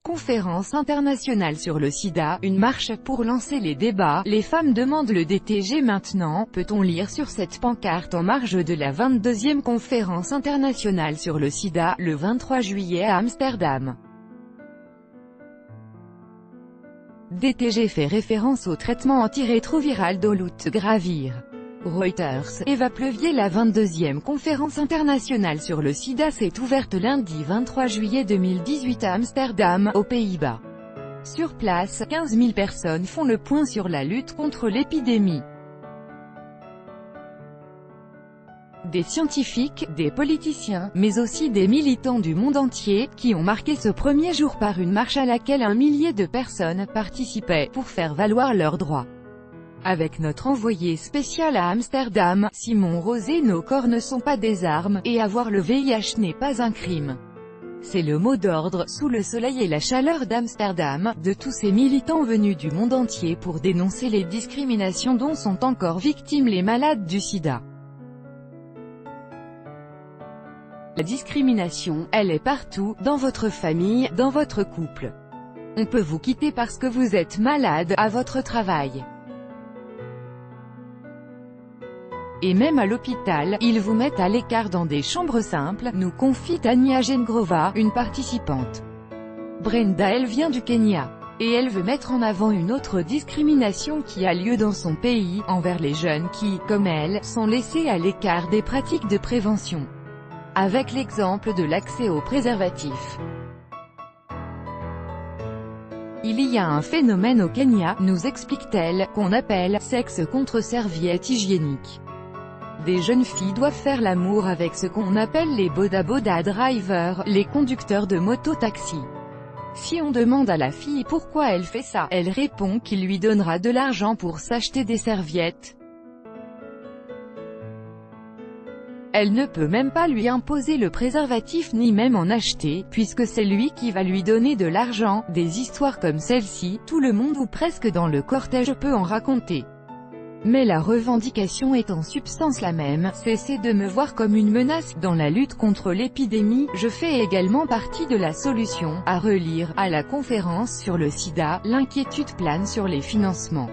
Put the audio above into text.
Conférence internationale sur le sida, une marche pour lancer les débats, les femmes demandent le DTG maintenant, peut-on lire sur cette pancarte en marge de la 22e conférence internationale sur le sida, le 23 juillet à Amsterdam. DTG fait référence au traitement antirétroviral dolutegravir. Reuters. Eva Pleuvier. La 22e conférence internationale sur le sida s'est ouverte lundi 23 juillet 2018 à Amsterdam, aux Pays-Bas. Sur place, 15 000 personnes font le point sur la lutte contre l'épidémie. Des scientifiques, des politiciens, mais aussi des militants du monde entier, qui ont marqué ce premier jour par une marche à laquelle un millier de personnes participaient, pour faire valoir leurs droits. Avec notre envoyé spécial à Amsterdam, Simon Rosé, nos corps ne sont pas des armes, et avoir le VIH n'est pas un crime. C'est le mot d'ordre, sous le soleil et la chaleur d'Amsterdam, de tous ces militants venus du monde entier pour dénoncer les discriminations dont sont encore victimes les malades du sida. La discrimination, elle est partout, dans votre famille, dans votre couple. On peut vous quitter parce que vous êtes malade, à votre travail. Et même à l'hôpital, ils vous mettent à l'écart dans des chambres simples, nous confie Tania Gengrova, une participante. Brenda, elle vient du Kenya. Et elle veut mettre en avant une autre discrimination qui a lieu dans son pays, envers les jeunes qui, comme elle, sont laissés à l'écart des pratiques de prévention. Avec l'exemple de l'accès aux préservatifs. Il y a un phénomène au Kenya, nous explique-t-elle, qu'on appelle « sexe contre serviette hygiénique ». Des jeunes filles doivent faire l'amour avec ce qu'on appelle les boda-boda drivers, les conducteurs de moto-taxi. Si on demande à la fille pourquoi elle fait ça, elle répond qu'il lui donnera de l'argent pour s'acheter des serviettes. Elle ne peut même pas lui imposer le préservatif ni même en acheter, puisque c'est lui qui va lui donner de l'argent. Des histoires comme celle-ci, tout le monde ou presque dans le cortège peut en raconter. Mais la revendication est en substance la même, cessez de me voir comme une menace. Dans la lutte contre l'épidémie, je fais également partie de la solution. À relire, à la conférence sur le sida, l'inquiétude plane sur les financements.